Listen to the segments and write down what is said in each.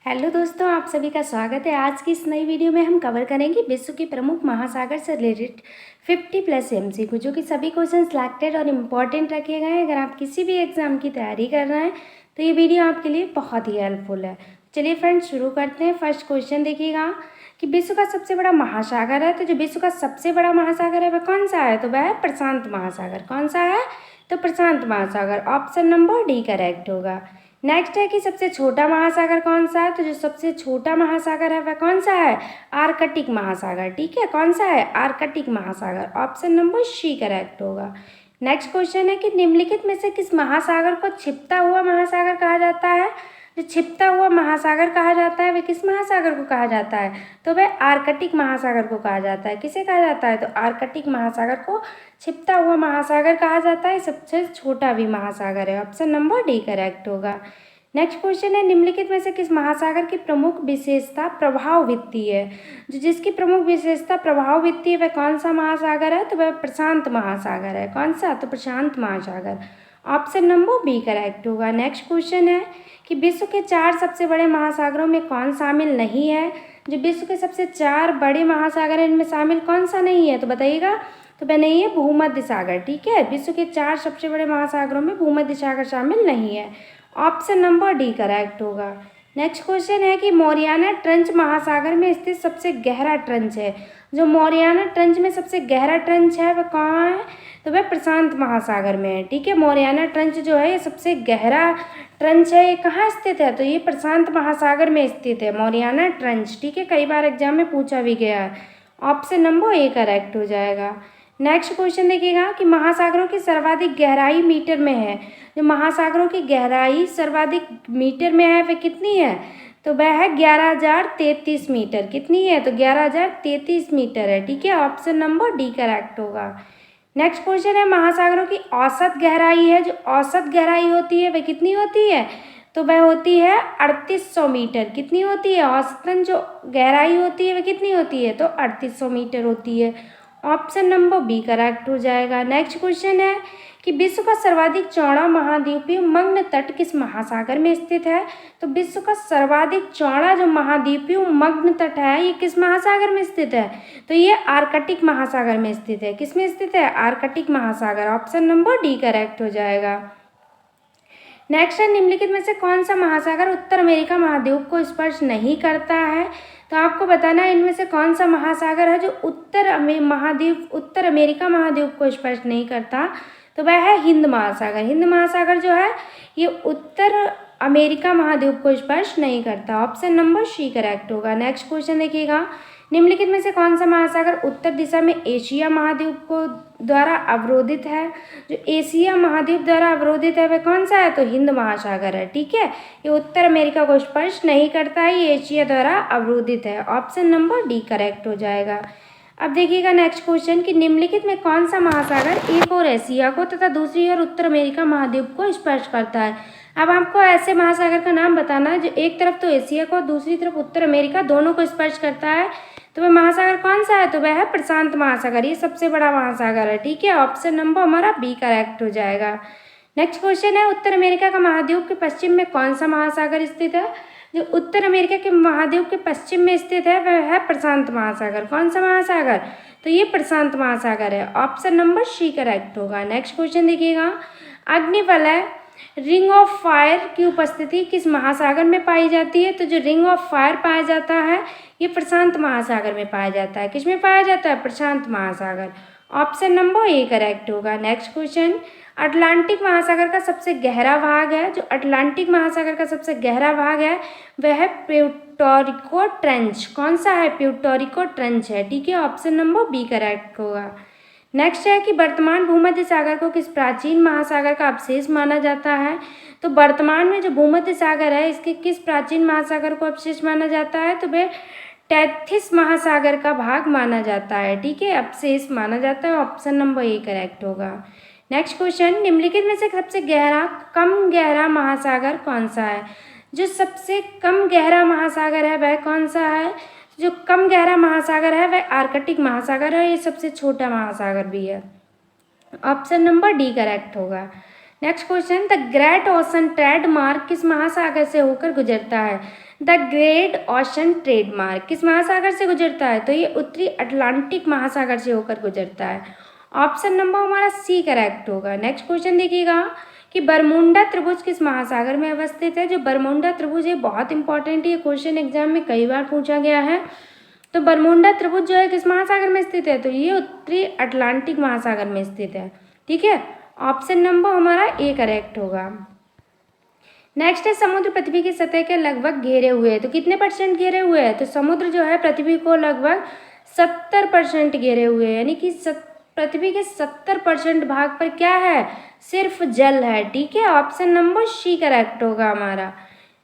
Hello दोस्तों, आप सभी का स्वागत है। आज की इस नई वीडियो में हम कवर करेंगे विश्व के प्रमुख महासागर से रिलेटेड 50+ एमसीक्यू, जो कि सभी क्वेश्चन सिलेक्टेड और इम्पॉर्टेंट रखे गए हैं। अगर आप किसी भी एग्जाम की तैयारी कर रहे हैं तो ये वीडियो आपके लिए बहुत ही हेल्पफुल है। चलिए फ्रेंड्स, शुरू करते हैं। फर्स्ट क्वेश्चन देखिएगा कि विश्व का सबसे बड़ा महासागर है, तो जो विश्व का सबसे बड़ा महासागर है वह कौन सा है? तो वह है प्रशांत महासागर। कौन सा है? तो प्रशांत महासागर। ऑप्शन नंबर डी करेक्ट होगा। नेक्स्ट है कि सबसे छोटा महासागर कौन सा है? तो जो सबसे छोटा महासागर है वह कौन सा है? आर्कटिक महासागर। ठीक है, कौन सा है? आर्कटिक महासागर। ऑप्शन नंबर सी करेक्ट होगा। नेक्स्ट क्वेश्चन है कि निम्नलिखित में से किस महासागर को छिपता हुआ महासागर कहा जाता है? जो छिपता हुआ महासागर कहा जाता है वह किस महासागर को कहा जाता है? तो वह आर्कटिक महासागर को कहा जाता है। किसे कहा जाता है? तो आर्कटिक महासागर को छिपता हुआ महासागर कहा जाता है। सबसे छोटा भी महासागर है। ऑप्शन नंबर डी करेक्ट होगा। नेक्स्ट क्वेश्चन है, निम्नलिखित में से किस महासागर की प्रमुख विशेषता प्रभाव वित्तीय है? जो जिसकी प्रमुख विशेषता प्रभाव वित्तीय वह कौन सा महासागर है? तो वह प्रशांत महासागर है। कौन सा? तो प्रशांत महासागर। ऑप्शन नंबर बी करेक्ट होगा। नेक्स्ट क्वेश्चन है कि विश्व के 4 सबसे बड़े महासागरों में कौन शामिल नहीं है? जो विश्व के सबसे 4 बड़े महासागर हैं इनमें शामिल कौन सा नहीं है? तो बताइएगा। तो वह नहीं है भूमध्य सागर। ठीक है, विश्व के 4 सबसे बड़े महासागरों में भूमध्य सागर शामिल नहीं है। ऑप्शन नंबर डी करेक्ट होगा। नेक्स्ट क्वेश्चन है कि मौरियाना ट्रंच महासागर में स्थित सबसे गहरा ट्रंच है। जो मौरियाना ट्रंच में सबसे गहरा ट्रंच है वह कहाँ है? तो वह प्रशांत महासागर में है। ठीक है, मौरियाना ट्रंच जो है ये सबसे गहरा ट्रंच है। ये कहाँ स्थित है? तो ये प्रशांत महासागर में स्थित है, मौरियाना ट्रंच। ठीक है, कई बार एग्जाम में पूछा भी गया है। ऑप्शन नंबर ए करेक्ट हो जाएगा। नेक्स्ट क्वेश्चन देखिएगा कि महासागरों की सर्वाधिक गहराई मीटर में है। जो महासागरों की गहराई सर्वाधिक मीटर में है वह कितनी है? तो वह है 11,033 मीटर। कितनी है? तो 11,033 मीटर है। ठीक है, ऑप्शन नंबर डी करेक्ट होगा। नेक्स्ट क्वेश्चन है, महासागरों की औसत गहराई है। जो औसत गहराई होती है वह कितनी होती है? तो वह होती है 3800 मीटर। कितनी होती है? औसतन जो गहराई होती है वह कितनी होती है? तो 3800 मीटर होती है। ऑप्शन नंबर बी करेक्ट हो जाएगा। नेक्स्ट क्वेश्चन है कि विश्व का सर्वाधिक चौड़ा महाद्वीपीय मग्न तट किस महासागर में स्थित है? तो विश्व का सर्वाधिक चौड़ा जो महाद्वीपीय मग्न तट है ये किस महासागर में स्थित है? तो ये आर्कटिक महासागर में स्थित है। किस में स्थित है? आर्कटिक महासागर। ऑप्शन नंबर डी करेक्ट हो जाएगा। नेक्स्ट है, निम्नलिखित में से कौन सा महासागर उत्तर अमेरिका महाद्वीप को स्पर्श नहीं करता है? तो आपको बताना है इनमें से कौन सा महासागर है जो उत्तर अमेरिका महाद्वीप को स्पर्श नहीं करता। तो वह है हिंद महासागर। हिंद महासागर जो है ये उत्तर अमेरिका महाद्वीप को स्पर्श नहीं करता। ऑप्शन नंबर सी करेक्ट होगा। नेक्स्ट क्वेश्चन देखिएगा, निम्नलिखित में से कौन सा महासागर उत्तर दिशा में एशिया महाद्वीप को द्वारा अवरोधित है? जो एशिया महाद्वीप द्वारा अवरोधित है वह कौन सा है? तो हिंद महासागर है। ठीक है, ये उत्तर अमेरिका को स्पर्श नहीं करता है, ये एशिया द्वारा अवरोधित है। ऑप्शन नंबर डी करेक्ट हो जाएगा। अब देखिएगा नेक्स्ट क्वेश्चन कि निम्नलिखित में कौन सा महासागर एक और एशिया को तथा दूसरी ओर उत्तर अमेरिका महाद्वीप को स्पर्श करता है? अब आपको ऐसे महासागर का नाम बताना है जो एक तरफ तो एशिया को दूसरी तरफ उत्तर अमेरिका दोनों को स्पर्श करता है। तो वह महासागर कौन सा है? तो वह है प्रशांत महासागर। ये सबसे बड़ा महासागर है। ठीक है, ऑप्शन नंबर हमारा बी करेक्ट हो जाएगा। नेक्स्ट क्वेश्चन है, उत्तर अमेरिका का महाद्वीप के पश्चिम में कौन सा महासागर स्थित है? जो उत्तर अमेरिका के महाद्वीप के पश्चिम में स्थित है वह है प्रशांत महासागर। कौन सा महासागर? तो ये प्रशांत महासागर है। ऑप्शन नंबर सी करेक्ट होगा। नेक्स्ट क्वेश्चन देखिएगा, अग्निवलय रिंग ऑफ फायर की उपस्थिति किस महासागर में पाई जाती है? तो जो रिंग ऑफ फायर पाया जाता है ये प्रशांत महासागर में पाया जाता है। किस में पाया जाता है? प्रशांत महासागर। ऑप्शन नंबर ए करेक्ट होगा। नेक्स्ट क्वेश्चन, अटलांटिक महासागर का सबसे गहरा भाग है। जो अटलांटिक महासागर का सबसे गहरा भाग है वह है प्यूर्टो ट्रेंच। कौन सा है? प्यूर्टो ट्रेंच है। ठीक है, ऑप्शन नंबर बी करेक्ट होगा। नेक्स्ट है कि वर्तमान भूमध्य सागर को किस प्राचीन महासागर का अवशेष माना जाता है? तो वर्तमान में जो भूमध्य सागर है इसके किस प्राचीन महासागर को अवशेष माना जाता है? तो वह टेथिस महासागर का भाग माना जाता है। ठीक है, अवशेष माना जाता है। ऑप्शन नंबर ए करेक्ट होगा। नेक्स्ट क्वेश्चन, निम्नलिखित में से सबसे कम गहरा महासागर कौन सा है? जो सबसे कम गहरा महासागर है वह कौन सा है? जो कम गहरा महासागर है वह आर्कटिक महासागर है। ये सबसे छोटा महासागर भी है। ऑप्शन नंबर डी करेक्ट होगा। Next question, the great ocean trademark किस महासागर से होकर गुजरता है? द ग्रेट ओशन ट्रेडमार्क किस महासागर से गुजरता है? तो ये उत्तरी अटलांटिक महासागर से होकर गुजरता है। ऑप्शन नंबर हमारा सी करेक्ट होगा। नेक्स्ट क्वेश्चन देखिएगा कि बरमुंडा त्रिभुज किस महासागर में अवस्थित है? जो बरमुंडा त्रिभुज है बहुत इंपॉर्टेंट है, ये क्वेश्चन एग्जाम में कई बार पूछा गया है। तो बरमुंडा त्रिभुज जो है किस महासागर में स्थित है? तो ये उत्तरी अटलांटिक महासागर में स्थित है। ठीक है, ऑप्शन नंबर हमारा ए करेक्ट होगा। नेक्स्ट है, समुद्र पृथ्वी की सतह के लगभग घेरे हुए है। तो कितने परसेंट घेरे हुए हैं? तो समुद्र जो है पृथ्वी को लगभग 70% घेरे हुए हैं, यानी कि पृथ्वी के 70% भाग पर क्या है? सिर्फ जल है। ठीक है, ऑप्शन नंबर सी करेक्ट होगा हमारा।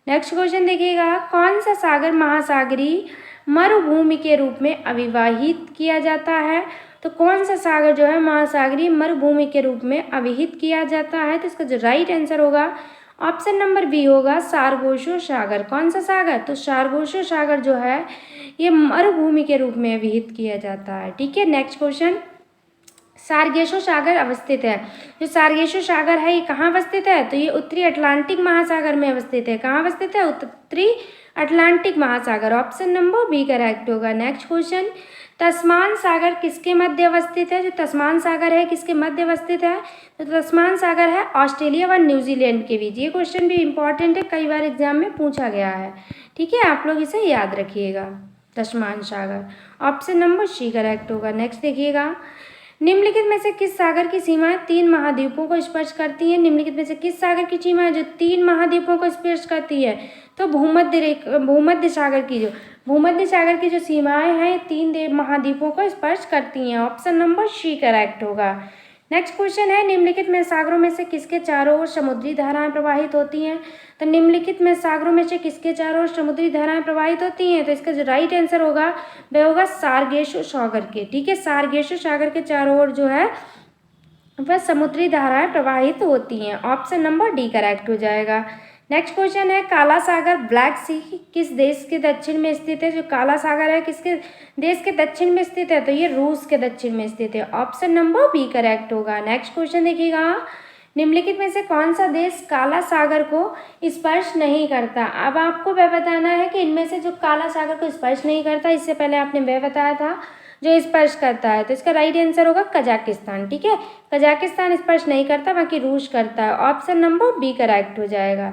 नेक्स्ट क्वेश्चन देखिएगा, कौन सा सागर महासागरीय मरुभूमि के रूप में अविवाहित किया जाता है? तो कौन सा सागर जो है महासागरीय मरुभूमि के रूप में अविहित किया जाता है? तो इसका जो राइट आंसर होगा ऑप्शन नंबर बी होगा, सारगोशो सागर। कौन सा सागर? तो सारगोशो सागर जो है ये मरुभूमि के रूप में अविहित किया जाता है। ठीक है, नेक्स्ट क्वेश्चन, सारगेशो सागर अवस्थित है। जो सारगेशो सागर है ये कहाँ अवस्थित है? तो ये उत्तरी अटलांटिक महासागर में अवस्थित है। कहाँ अवस्थित है? उत्तरी अटलांटिक महासागर। ऑप्शन नंबर बी करेक्ट होगा। नेक्स्ट क्वेश्चन, तस्मान सागर किसके मध्य अवस्थित है? जो तस्मान सागर है किसके मध्य अवस्थित है? तो तस्मान सागर है ऑस्ट्रेलिया व न्यूजीलैंड के बीच। ये क्वेश्चन भी इंपॉर्टेंट है, कई बार एग्जाम में पूछा गया है। ठीक है, आप लोग इसे याद रखिएगा, तस्मान सागर। ऑप्शन नंबर सी करेक्ट होगा। नेक्स्ट देखिएगा, निम्नलिखित में से किस सागर की सीमाएं 3 महाद्वीपों को स्पर्श करती हैं? निम्नलिखित में से किस सागर की सीमा है जो 3 महाद्वीपों को स्पर्श करती है? तो भूमध्य सागर की जो सीमाएं हैं 3 महाद्वीपों को स्पर्श करती हैं। ऑप्शन नंबर सी करेक्ट होगा। नेक्स्ट क्वेश्चन है, निम्नलिखित में सागरों में से किसके चारों ओर समुद्री धाराएं प्रवाहित होती हैं? तो निम्नलिखित में सागरों में से किसके चारों ओर समुद्री धाराएं प्रवाहित होती हैं? तो इसका जो राइट आंसर होगा वह होगा सारगेशो सागर के। ठीक है, सारगेशो सागर के चारों ओर जो है वह समुद्री धाराएं प्रवाहित होती हैं। ऑप्शन नंबर डी करेक्ट हो जाएगा। नेक्स्ट क्वेश्चन है, काला सागर ब्लैक सी किस देश के दक्षिण में स्थित है? जो काला सागर है किसके देश के दक्षिण में स्थित है? तो ये रूस के दक्षिण में स्थित है। ऑप्शन नंबर बी करेक्ट होगा। नेक्स्ट क्वेश्चन देखिएगा, निम्नलिखित में से कौन सा देश काला सागर को स्पर्श नहीं करता? अब आपको वह बताना है कि इनमें से जो काला सागर को स्पर्श नहीं करता, इससे पहले आपने वह बताया था जो स्पर्श करता है। तो इसका राइट आंसर होगा कजाकिस्तान। ठीक है, कजाकिस्तान स्पर्श नहीं करता, बाकी रूस करता है। ऑप्शन नंबर बी करेक्ट हो जाएगा।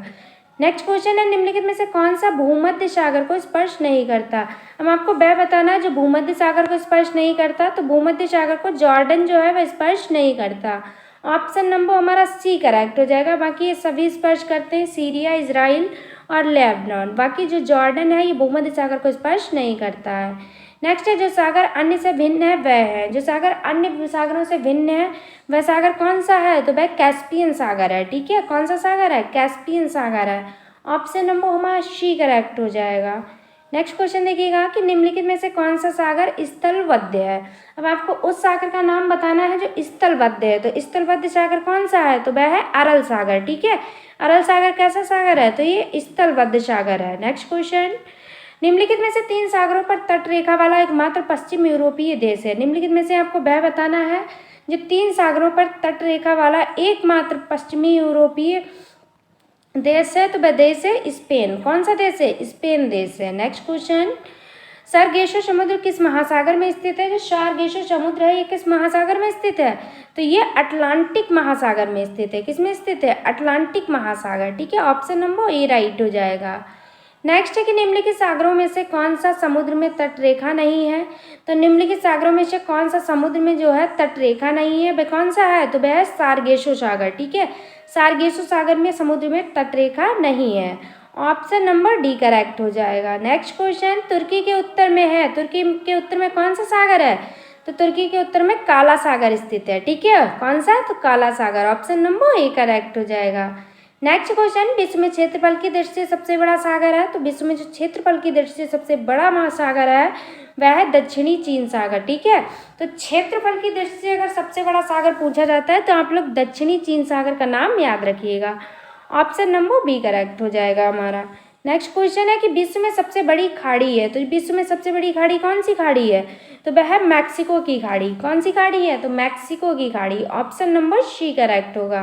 नेक्स्ट क्वेश्चन है, निम्नलिखित में से कौन सा भूमध्य सागर को स्पर्श नहीं करता? अब आपको वह बताना है जो भूमध्य सागर को स्पर्श नहीं करता। तो भूमध्य सागर को जॉर्डन जो है वह स्पर्श नहीं करता। ऑप्शन नंबर हमारा सी करेक्ट हो जाएगा। बाकी ये सभी स्पर्श करते हैं, सीरिया, इजराइल और लेबनान। बाकी जो जॉर्डन है ये भूमध्य सागर को स्पर्श नहीं करता है। नेक्स्ट है, जो सागर अन्य से भिन्न है वह है। जो सागर अन्य सागरों से भिन्न है वह सागर कौन सा है? तो वह कैस्पियन सागर है। ठीक है, कौन सा सागर है? कैस्पियन सागर है। ऑप्शन नंबर हमारा सी करेक्ट हो जाएगा। नेक्स्ट क्वेश्चन देखिएगा कि निम्नलिखित में से कौन सा सागर स्थलबद्ध है? अब आपको उस सागर का नाम बताना है जो स्थलबद्ध है। तो स्थलबद्ध सागर कौन सा है? तो वह है अरल सागर। ठीक है, अरल सागर कैसा सागर है? तो ये स्थलबद्ध सागर है। नेक्स्ट क्वेश्चन, निम्नलिखित में से 3 सागरों पर तट रेखा वाला एकमात्र पश्चिम यूरोपीय देश है। निम्नलिखित में से आपको वह बताना है जो 3 सागरों पर तट रेखा वाला एकमात्र पश्चिमी यूरोपीय देश है। तो वह देश है स्पेन। कौन सा देश है? स्पेन देश है। नेक्स्ट क्वेश्चन, सारगेशो समुद्र किस महासागर में स्थित है? जो सारगेशो समुद्र है ये किस महासागर में स्थित है? तो ये अटलांटिक महासागर में स्थित है। किसमें स्थित है? अटलांटिक महासागर। ठीक है, ऑप्शन नंबर ए राइट हो जाएगा। नेक्स्ट है कि निम्नलिखित सागरों में से कौन सा समुद्र में तटरेखा नहीं है? तो निम्नलिखित सागरों में से कौन सा समुद्र में जो है तटरेखा नहीं है? वह कौन सा है? तो वह है सारगेशो सागर। ठीक है, सारगेशो सागर में समुद्र में तटरेखा नहीं है। ऑप्शन नंबर डी करेक्ट हो जाएगा। नेक्स्ट क्वेश्चन, तुर्की के उत्तर में है। तुर्की के उत्तर में कौन सा सागर है? तो तुर्की के उत्तर में काला सागर स्थित है। ठीक है, कौन सा? तो काला सागर। ऑप्शन नंबर ए करेक्ट हो जाएगा। नेक्स्ट क्वेश्चन, विश्व में क्षेत्रफल की दृष्टि से सबसे बड़ा सागर है। तो विश्व में जो क्षेत्रफल की दृष्टि से सबसे बड़ा महासागर है वह है दक्षिणी चीन सागर। ठीक है, तो क्षेत्रफल की दृष्टि से अगर सबसे बड़ा सागर पूछा जाता है तो आप लोग दक्षिणी चीन सागर का नाम याद रखिएगा। ऑप्शन नंबर बी करेक्ट हो जाएगा हमारा। नेक्स्ट क्वेश्चन है कि विश्व में सबसे बड़ी खाड़ी है। तो विश्व में सबसे बड़ी खाड़ी कौन सी खाड़ी है? तो वह है मैक्सिको की खाड़ी। कौन सी खाड़ी है? तो मैक्सिको की खाड़ी। ऑप्शन नंबर सी करेक्ट होगा।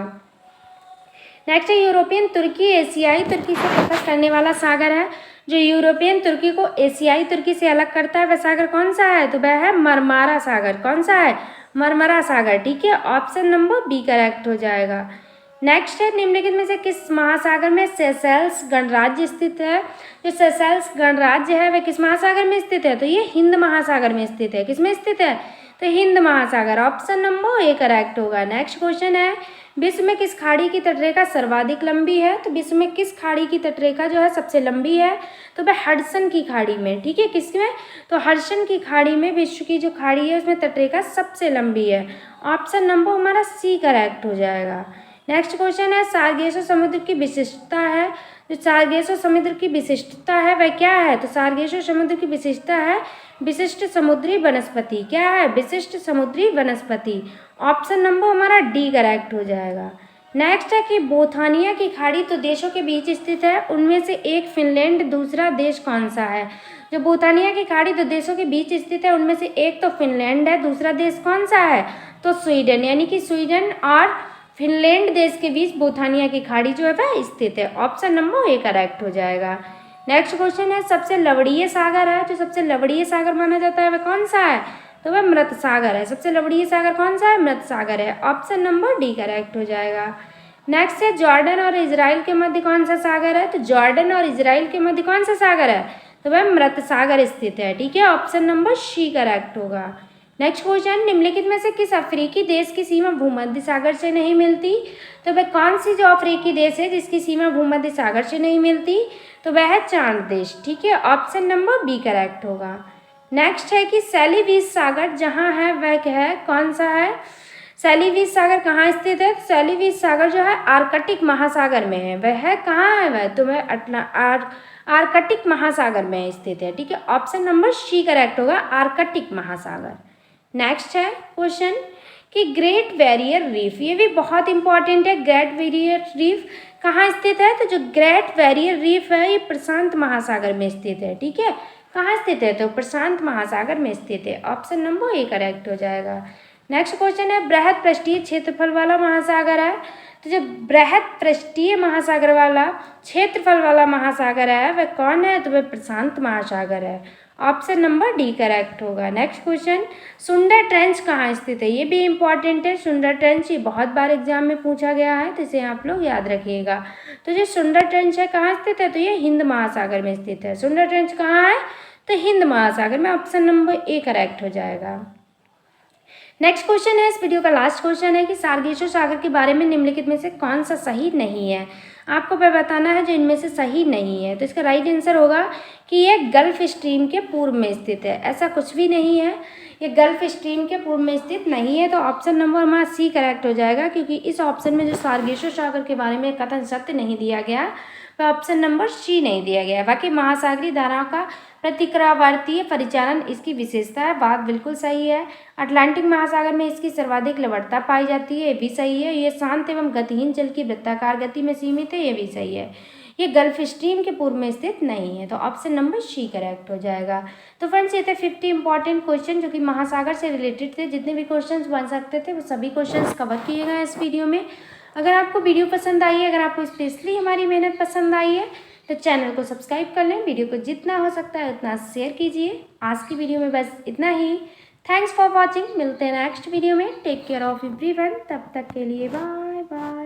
नेक्स्ट है यूरोपियन तुर्की एशियाई तुर्की से पृथक करने वाला सागर है। जो यूरोपियन तुर्की को एशियाई तुर्की से अलग करता है वह सागर कौन सा है? तो वह है मरमारा सागर। कौन सा है? मरमरा सागर। ठीक है, ऑप्शन नंबर बी करेक्ट हो जाएगा। नेक्स्ट है निम्नलिखित में से किस महासागर में सेशेल्स गणराज्य स्थित है? जो सेशेल्स गणराज्य है वह किस महासागर में स्थित है? तो ये हिंद महासागर में स्थित है। किस में स्थित है? तो हिंद महासागर। ऑप्शन नंबर ए करेक्ट होगा। नेक्स्ट क्वेश्चन है विश्व में किस खाड़ी की तटरेखा सर्वाधिक लंबी है? तो विश्व में किस खाड़ी की तटरेखा जो है सबसे लंबी है? तो वह हडसन की खाड़ी में। ठीक है, किसमें? तो हडसन की खाड़ी में विश्व की जो खाड़ी है उसमें तटरेखा सबसे लंबी है। ऑप्शन नंबर हमारा सी करेक्ट हो जाएगा। नेक्स्ट क्वेश्चन है सार्गेसो समुद्र की विशिष्टता है। जो सार्गेसो समुद्र की विशिष्टता है वह क्या है? तो सार्गेसो समुद्र की विशिष्टता है विशिष्ट समुद्री वनस्पति। क्या है? विशिष्ट समुद्री वनस्पति। ऑप्शन नंबर हमारा डी करेक्ट हो जाएगा। नेक्स्ट है कि बोथानिया की खाड़ी तो देशों के बीच स्थित है, उनमें से एक फिनलैंड, दूसरा देश कौन सा है? जो बोथानिया की खाड़ी तो देशों के बीच स्थित है उनमें से एक तो फिनलैंड है, दूसरा देश कौन सा है? तो स्वीडन। यानी कि स्वीडन और फिनलैंड देश के बीच बोथानिया की खाड़ी जो है वह स्थित है। ऑप्शन नंबर ए करेक्ट हो जाएगा। नेक्स्ट क्वेश्चन है सबसे लवणीय सागर है। जो सबसे लवणीय सागर माना जाता है वह कौन सा है? तो वह मृत सागर है। सबसे लवणीय सागर कौन सा है? मृत सागर है। ऑप्शन नंबर डी करेक्ट हो जाएगा। नेक्स्ट है जॉर्डन और इजराइल के मध्य कौन सा सागर है? तो जॉर्डन और इजराइल के मध्य कौन सा सागर है? तो वह मृत सागर स्थित है। ठीक है, ऑप्शन नंबर सी करेक्ट होगा। नेक्स्ट क्वेश्चन निम्नलिखित में से किस अफ्रीकी देश की सीमा भूमध्य सागर से नहीं मिलती? तो वह कौन सी जो अफ्रीकी देश है जिसकी सीमा भूमध्य सागर से नहीं मिलती? तो वह है चांद देश। ठीक है, ऑप्शन नंबर बी करेक्ट होगा। नेक्स्ट है कि सैलीवीस सागर जहाँ है वह क्या है? कौन सा है? सैलीवीस सागर कहाँ स्थित है? सैलीवीस सागर जो है आर्कटिक महासागर में है। वह है कहाँ है वह? तो वह आर्कटिक महासागर में स्थित है। ठीक है, ऑप्शन नंबर सी करेक्ट होगा, आर्कटिक महासागर। नेक्स्ट है क्वेश्चन कि ग्रेट बैरियर रीफ, ये भी बहुत इंपॉर्टेंट है। ग्रेट बैरियर रीफ कहाँ स्थित है? तो जो ग्रेट बैरियर रीफ है ये प्रशांत महासागर में स्थित है। ठीक है, कहाँ स्थित है? तो प्रशांत महासागर में स्थित है। ऑप्शन नंबर ए करेक्ट हो जाएगा। नेक्स्ट क्वेश्चन है बृहद पृष्ठीय क्षेत्रफल वाला महासागर है। तो जो बृहद पृष्ठीय महासागर वाला क्षेत्रफल वाला महासागर है वह कौन है? तो वह प्रशांत महासागर है। ऑप्शन नंबर डी करेक्ट होगा। नेक्स्ट क्वेश्चन सुंदर ट्रेंच कहाँ स्थित है? ये भी इंपॉर्टेंट है। सुंदर ट्रेंच ये बहुत बार एग्जाम में पूछा गया है तो इसे आप लोग याद रखिएगा। तो जो सुंदर ट्रेंच है कहाँ स्थित है? तो ये हिंद महासागर में स्थित है। सुंदर ट्रेंच कहाँ है? तो हिंद महासागर में। ऑप्शन नंबर ए करेक्ट हो जाएगा। नेक्स्ट क्वेश्चन है इस वीडियो का लास्ट क्वेश्चन है कि सार्गेसो सागर के बारे में निम्नलिखित में से कौन सा सही नहीं है? आपको वह बताना है जो इनमें से सही नहीं है। तो इसका राइट आंसर होगा कि यह गल्फ स्ट्रीम के पूर्व में स्थित है। ऐसा कुछ भी नहीं है, ये गल्फ स्ट्रीम के पूर्व में स्थित नहीं है। तो ऑप्शन नंबर हमारा सी करेक्ट हो जाएगा, क्योंकि इस ऑप्शन में जो सार्गेसो सागर के बारे में कथन सत्य नहीं दिया गया वह ऑप्शन नंबर सी नहीं दिया गया। बाकी महासागरीय धाराओं का प्रतिक्रियावर्तीय परिचालन इसकी विशेषता है, बात बिल्कुल सही है। अटलांटिक महासागर में इसकी सर्वाधिक लवणता पाई जाती है, ये भी सही है। ये शांत एवं गतिहीन जल की वृत्ताकार गति में सीमित है, ये भी सही है। ये गल्फ स्ट्रीम के पूर्व में स्थित नहीं है। तो ऑप्शन नंबर सी करेक्ट हो जाएगा। तो फ्रेंड्स ये थे 50 इंपॉर्टेंट क्वेश्चन जो कि महासागर से रिलेटेड थे। जितने भी क्वेश्चंस बन सकते थे वो सभी क्वेश्चंस कवर किए गए इस वीडियो में। अगर आपको वीडियो पसंद आई है, अगर आपको स्पेशली हमारी मेहनत पसंद आई है तो चैनल को सब्सक्राइब कर लें। वीडियो को जितना हो सकता है उतना शेयर कीजिए। आज की वीडियो में बस इतना ही। Thanks for watching. मिलते हैं नेक्स्ट वीडियो में। Take care of everyone. तब तक के लिए बाय बाय।